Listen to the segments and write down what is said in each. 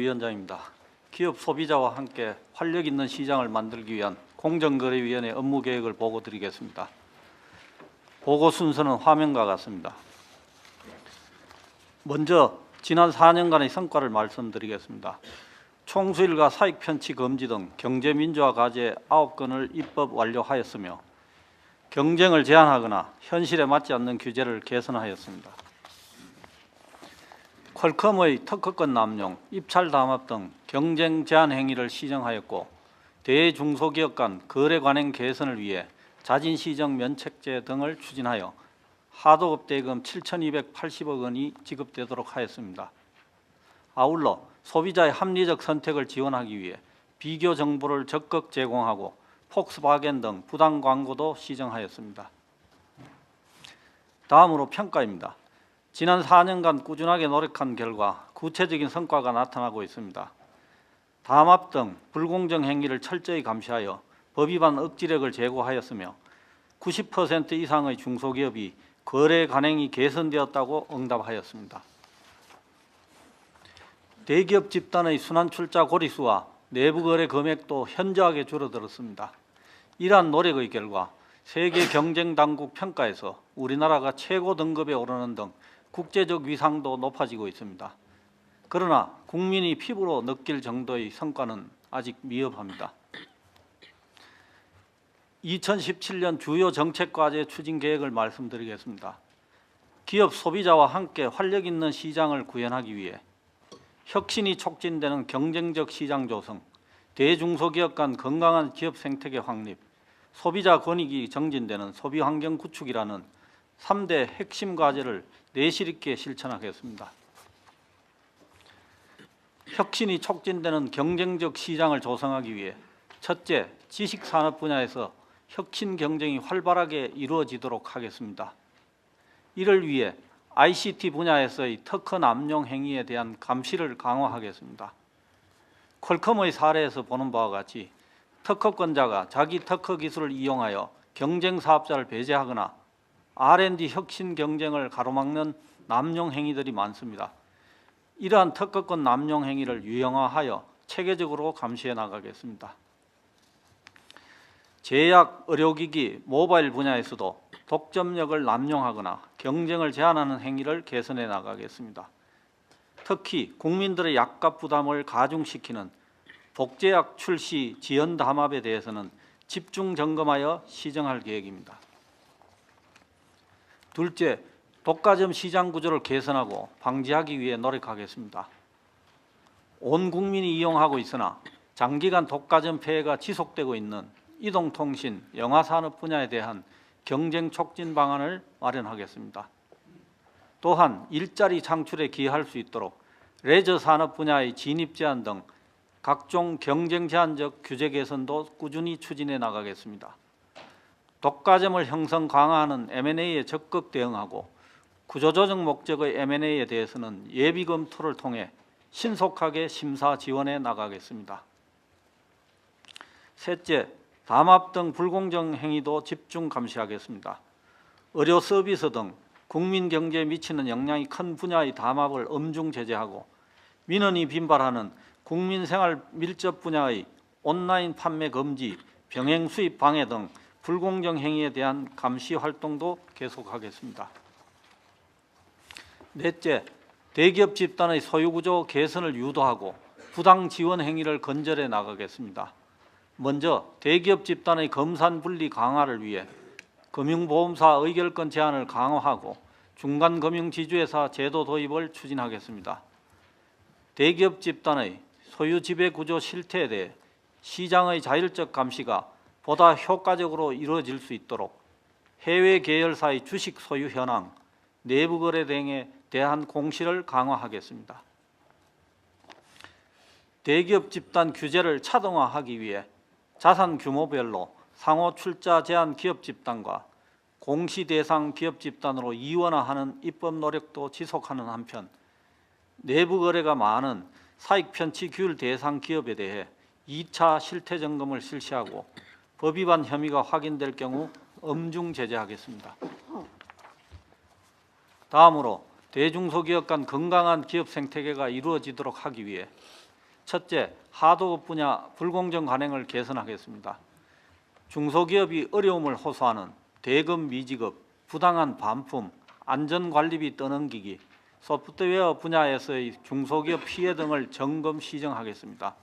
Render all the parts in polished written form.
위원장입니다. 기업 소비자와 함께 활력 있는 시장을 만들기 위한 공정거래위원회 업무 계획을 보고 드리겠습니다. 보고 순서는 화면과 같습니다. 먼저 지난 4년간의 성과를 말씀드리겠습니다. 총수일과 사익 편취 금지 등 경제 민주화 과제 9건을 입법 완료하였으며 경쟁을 제한하거나 현실에 맞지 않는 규제를 개선하였습니다. 퀄컴의 특허권 남용, 입찰 담합 등 경쟁 제한 행위를 시정하였고 대중소기업 간 거래 관행 개선을 위해 자진시정 면책제 등을 추진하여 하도급 대금 7,280억 원이 지급되도록 하였습니다. 아울러 소비자의 합리적 선택을 지원하기 위해 비교 정보를 적극 제공하고 폭스바겐 등 부당 광고도 시정하였습니다. 다음으로 평가입니다. 지난 4년간 꾸준하게 노력한 결과 구체적인 성과가 나타나고 있습니다. 담합 등 불공정 행위를 철저히 감시하여 법 위반 억지력을 제고하였으며 90% 이상의 중소기업이 거래 관행이 개선되었다고 응답하였습니다. 대기업 집단의 순환 출자 고리수와 내부 거래 금액도 현저하게 줄어들었습니다. 이러한 노력의 결과 세계 경쟁 당국 평가에서 우리나라가 최고 등급에 오르는 등 국제적 위상도 높아지고 있습니다. 그러나 국민이 피부로 느낄 정도의 성과는 아직 미흡합니다. 2017년 주요 정책과제 추진 계획을 말씀드리겠습니다. 기업 소비자와 함께 활력 있는 시장을 구현하기 위해 혁신이 촉진되는 경쟁적 시장 조성, 대중소기업 간 건강한 기업 생태계 확립, 소비자 권익이 정진되는 소비 환경 구축이라는 3대 핵심 과제를 내실 있게 실천하겠습니다. 혁신이 촉진되는 경쟁적 시장을 조성하기 위해 첫째, 지식산업 분야에서 혁신 경쟁이 활발하게 이루어지도록 하겠습니다. 이를 위해 ICT 분야에서의 특허 남용 행위에 대한 감시를 강화하겠습니다. 퀄컴의 사례에서 보는 바와 같이 특허권자가 자기 특허 기술을 이용하여 경쟁 사업자를 배제하거나 R&D 혁신 경쟁을 가로막는 남용 행위들이 많습니다. 이러한 특허권 남용 행위를 유형화하여 체계적으로 감시해 나가겠습니다. 제약, 의료기기, 모바일 분야에서도 독점력을 남용하거나 경쟁을 제한하는 행위를 개선해 나가겠습니다. 특히 국민들의 약값 부담을 가중시키는 복제약 출시 지연 담합에 대해서는 집중 점검하여 시정할 계획입니다. 둘째, 독과점 시장 구조를 개선하고 방지하기 위해 노력하겠습니다. 온 국민이 이용하고 있으나 장기간 독과점 폐해가 지속되고 있는 이동통신, 영화산업 분야에 대한 경쟁 촉진 방안을 마련하겠습니다. 또한 일자리 창출에 기여할 수 있도록 레저 산업 분야의 진입 제한 등 각종 경쟁 제한적 규제 개선도 꾸준히 추진해 나가겠습니다. 독과점을 형성 강화하는 M&A에 적극 대응하고 구조조정 목적의 M&A에 대해서는 예비 검토를 통해 신속하게 심사 지원해 나가겠습니다. 셋째, 담합 등 불공정 행위도 집중 감시하겠습니다. 의료 서비스 등 국민 경제에 미치는 영향이 큰 분야의 담합을 엄중 제재하고 민원이 빈발하는 국민 생활 밀접 분야의 온라인 판매 금지, 병행 수입 방해 등 불공정 행위에 대한 감시 활동도 계속하겠습니다. 넷째, 대기업 집단의 소유구조 개선을 유도하고 부당 지원 행위를 건절해 나가겠습니다. 먼저 대기업 집단의 검산 분리 강화를 위해 금융보험사 의결권 제한을 강화하고 중간금융지주회사 제도 도입을 추진하겠습니다. 대기업 집단의 소유 지배 구조 실태에 대해 시장의 자율적 감시가 보다 효과적으로 이루어질 수 있도록 해외 계열사의 주식 소유 현황, 내부 거래 등에 대한 공시를 강화하겠습니다. 대기업 집단 규제를 차등화하기 위해 자산 규모별로 상호 출자 제한 기업 집단과 공시 대상 기업 집단으로 이원화하는 입법 노력도 지속하는 한편 내부 거래가 많은 사익 편취 규율 대상 기업에 대해 2차 실태 점검을 실시하고 법 위반 혐의가 확인될 경우 엄중 제재하겠습니다. 다음으로 대중소기업 간 건강한 기업 생태계가 이루어지도록 하기 위해 첫째, 하도급 분야 불공정 관행을 개선하겠습니다. 중소기업이 어려움을 호소하는 대금 미지급, 부당한 반품, 안전관리비 떠넘기기, 소프트웨어 분야에서의 중소기업 피해 등을 점검 시정하겠습니다.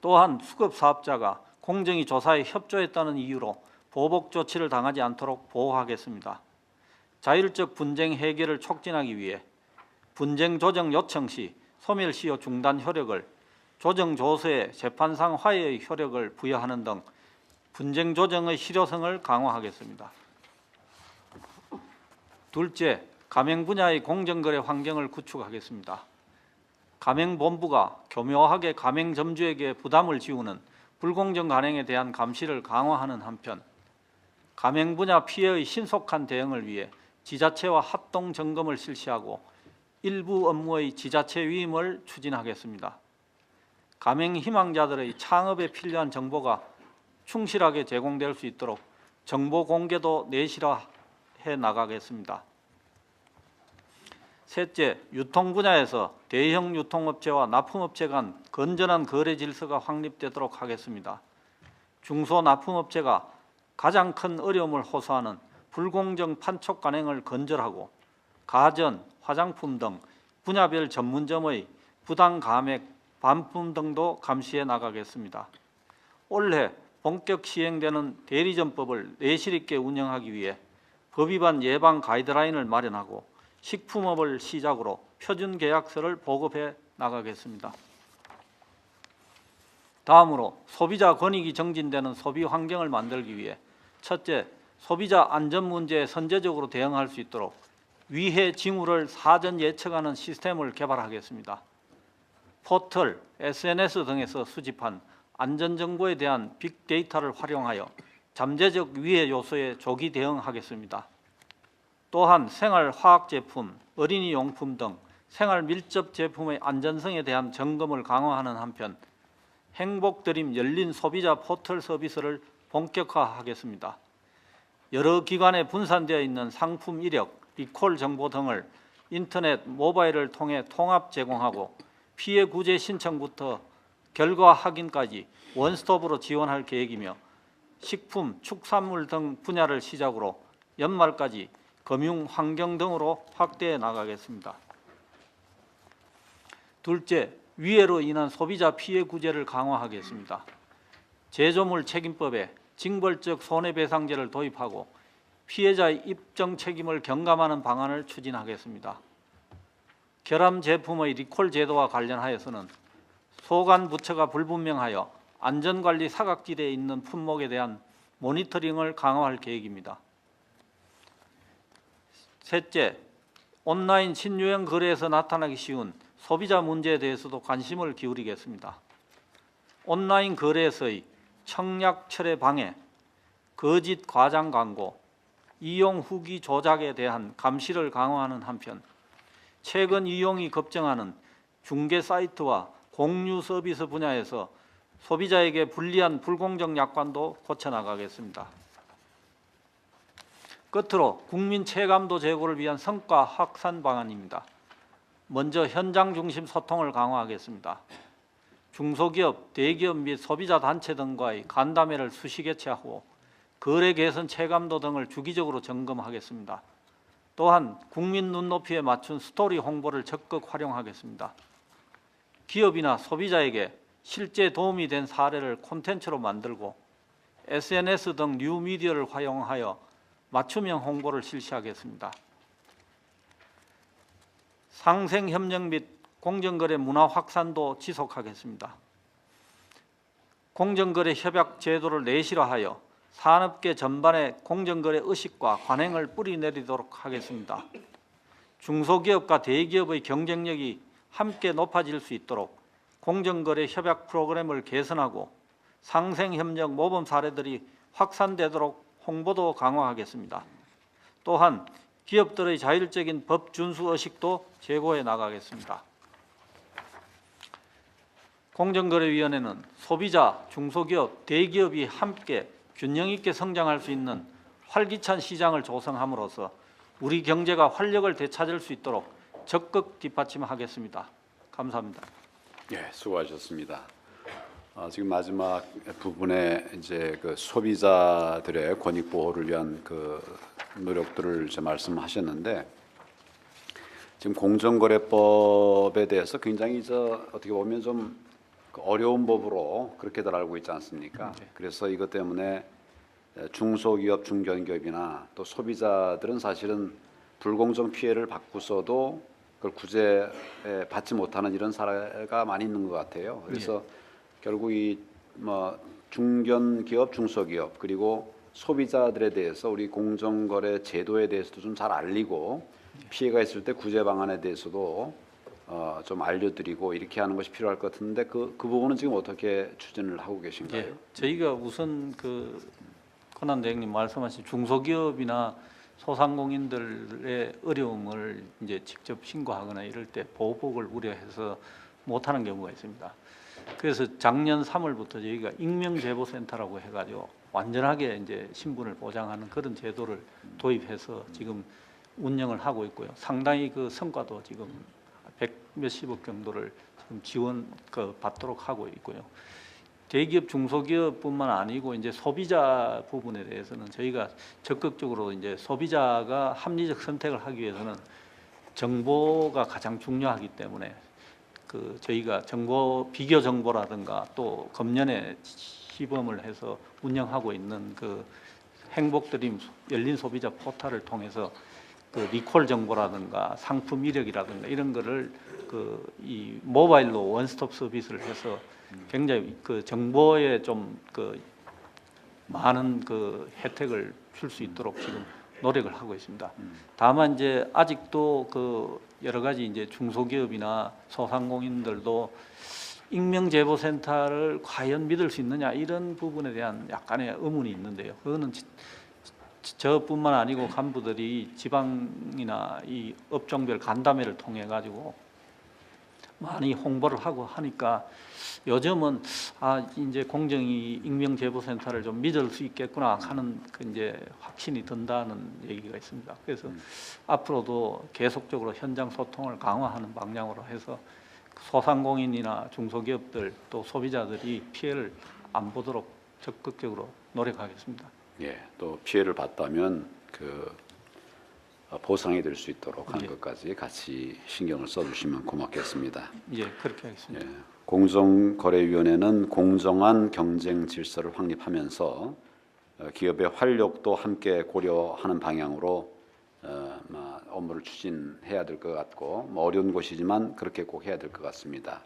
또한 수급사업자가 공정위 조사에 협조했다는 이유로 보복 조치를 당하지 않도록 보호하겠습니다. 자율적 분쟁 해결을 촉진하기 위해 분쟁 조정 요청 시 소멸시효 중단 효력을, 조정 조서에 재판상 화해의 효력을 부여하는 등 분쟁 조정의 실효성을 강화하겠습니다. 둘째, 가맹 분야의 공정거래 환경을 구축하겠습니다. 가맹본부가 교묘하게 가맹점주에게 부담을 지우는 불공정 관행에 대한 감시를 강화하는 한편, 가맹 분야 피해의 신속한 대응을 위해 지자체와 합동 점검을 실시하고 일부 업무의 지자체 위임을 추진하겠습니다. 가맹 희망자들의 창업에 필요한 정보가 충실하게 제공될 수 있도록 정보 공개도 내실화해 나가겠습니다. 셋째, 유통 분야에서 대형 유통업체와 납품업체 간 건전한 거래 질서가 확립되도록 하겠습니다. 중소납품업체가 가장 큰 어려움을 호소하는 불공정 판촉 관행을 건절하고 가전, 화장품 등 분야별 전문점의 부당 감액, 반품 등도 감시해 나가겠습니다. 올해 본격 시행되는 대리점법을 내실 있게 운영하기 위해 법 위반 예방 가이드라인을 마련하고 식품업을 시작으로 표준계약서를 보급해 나가겠습니다. 다음으로 소비자 권익이 정진되는 소비 환경을 만들기 위해 첫째, 소비자 안전 문제에 선제적으로 대응할 수 있도록 위해 징후를 사전 예측하는 시스템을 개발하겠습니다. 포털, SNS 등에서 수집한 안전정보에 대한 빅데이터를 활용하여 잠재적 위해 요소에 조기 대응하겠습니다. 또한 생활화학제품, 어린이용품 등 생활 밀접 제품의 안전성에 대한 점검을 강화하는 한편 행복드림 열린 소비자 포털 서비스를 본격화하겠습니다. 여러 기관에 분산되어 있는 상품 이력, 리콜 정보 등을 인터넷, 모바일을 통해 통합 제공하고 피해 구제 신청부터 결과 확인까지 원스톱으로 지원할 계획이며 식품, 축산물 등 분야를 시작으로 연말까지 금융, 환경 등으로 확대해 나가겠습니다. 둘째, 위해로 인한 소비자 피해 구제를 강화하겠습니다. 제조물 책임법에 징벌적 손해배상제를 도입하고 피해자의 입증 책임을 경감하는 방안을 추진하겠습니다. 결함 제품의 리콜 제도와 관련하여서는 소관 부처가 불분명하여 안전관리 사각지대에 있는 품목에 대한 모니터링을 강화할 계획입니다. 셋째, 온라인 신유형 거래에서 나타나기 쉬운 소비자 문제에 대해서도 관심을 기울이겠습니다. 온라인 거래에서의 청약 철회 방해, 거짓 과장 광고, 이용 후기 조작에 대한 감시를 강화하는 한편 최근 이용이 급증하는 중개 사이트와 공유 서비스 분야에서 소비자에게 불리한 불공정 약관도 고쳐나가겠습니다. 끝으로 국민 체감도 제고를 위한 성과 확산 방안입니다. 먼저 현장 중심 소통을 강화하겠습니다. 중소기업, 대기업 및 소비자 단체 등과의 간담회를 수시 개최하고 거래 개선 체감도 등을 주기적으로 점검하겠습니다. 또한 국민 눈높이에 맞춘 스토리 홍보를 적극 활용하겠습니다. 기업이나 소비자에게 실제 도움이 된 사례를 콘텐츠로 만들고 SNS 등 뉴미디어를 활용하여 맞춤형 홍보를 실시하겠습니다. 상생협력 및 공정거래 문화 확산도 지속하겠습니다. 공정거래 협약 제도를 내실화하여 산업계 전반의 공정거래 의식과 관행을 뿌리내리도록 하겠습니다. 중소기업과 대기업의 경쟁력이 함께 높아질 수 있도록 공정거래 협약 프로그램을 개선하고 상생협력 모범 사례들이 확산되도록 홍보도 강화하겠습니다. 또한 기업들의 자율적인 법 준수 의식도 제고해 나가겠습니다. 공정거래위원회는 소비자, 중소기업, 대기업이 함께 균형 있게 성장할 수 있는 활기찬 시장을 조성함으로써 우리 경제가 활력을 되찾을 수 있도록 적극 뒷받침하겠습니다. 감사합니다. 예, 수고하셨습니다. 지금 마지막 부분에 이제 그 소비자들의 권익 보호를 위한 그 노력들을 이제 말씀하셨는데, 지금 공정거래법에 대해서 굉장히 어떻게 보면 좀 어려운 법으로 그렇게들 알고 있지 않습니까? 네. 그래서 이것 때문에 중소기업, 중견기업이나 또 소비자들은 사실은 불공정 피해를 받고서도 그걸 구제 받지 못하는 이런 사례가 많이 있는 것 같아요. 그래서 결국 이 뭐 중견기업, 중소기업 그리고 소비자들에 대해서 우리 공정거래 제도에 대해서도 좀 잘 알리고 피해가 있을 때 구제 방안에 대해서도 좀 알려드리고 이렇게 하는 것이 필요할 것 같은데 그 부분은 지금 어떻게 추진을 하고 계신가요? 예, 저희가 우선 권한 대행님 말씀하신 중소기업이나 소상공인들의 어려움을 이제 직접 신고하거나 이럴 때 보복을 우려해서 못하는 경우가 있습니다. 그래서 작년 3월부터 저희가 익명제보센터라고 해가지고 완전하게 이제 신분을 보장하는 그런 제도를 도입해서 지금 운영을 하고 있고요. 상당히 그 성과도 지금 100 몇십억 정도를 지금 지원 받도록 하고 있고요. 대기업, 중소기업뿐만 아니고 이제 소비자 부분에 대해서는 저희가 적극적으로 이제 소비자가 합리적 선택을 하기 위해서는 정보가 가장 중요하기 때문에 저희가 비교 정보라든가 또 금년에 시범을 해서 운영하고 있는 행복드림 열린 소비자 포털을 통해서 리콜 정보라든가 상품 이력이라든가 이런 거를 이 모바일로 원스톱 서비스를 해서 굉장히 정보에 좀 많은 혜택을 줄 수 있도록 지금 노력을 하고 있습니다. 다만 이제 아직도 여러 가지 이제 중소기업이나 소상공인들도 익명제보센터를 과연 믿을 수 있느냐 이런 부분에 대한 약간의 의문이 있는데요. 그거는 저뿐만 아니고 간부들이 지방이나 이 업종별 간담회를 통해 가지고 많이 홍보를 하고 하니까 요즘은 이제 공정위 익명제보센터를 좀 믿을 수 있겠구나 하는 이제 확신이 든다는 얘기가 있습니다. 그래서 앞으로도 계속적으로 현장 소통을 강화하는 방향으로 해서 소상공인이나 중소기업들 또 소비자들이 피해를 안 보도록 적극적으로 노력하겠습니다. 예, 또 피해를 봤다면 보상이 될 수 있도록 하는 예. 것까지 같이 신경을 써주시면 고맙겠습니다. 예, 그렇게 하겠습니다. 예, 공정거래위원회는 공정한 경쟁 질서를 확립하면서 기업의 활력도 함께 고려하는 방향으로 업무를 추진해야 될 것 같고 어려운 곳이지만 그렇게 꼭 해야 될 것 같습니다.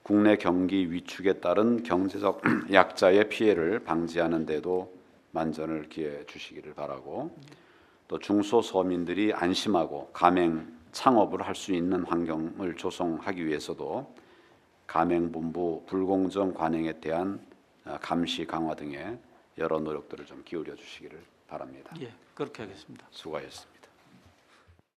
국내 경기 위축에 따른 경제적 약자의 피해를 방지하는 데도 만전을 기해 주시기를 바라고 또 중소서민들이 안심하고 가맹 창업을 할 수 있는 환경을 조성하기 위해서도 가맹본부 불공정 관행에 대한 감시 강화 등의 여러 노력들을 좀 기울여 주시기를 바랍니다. 예, 그렇게 하겠습니다. 수고하셨습니다.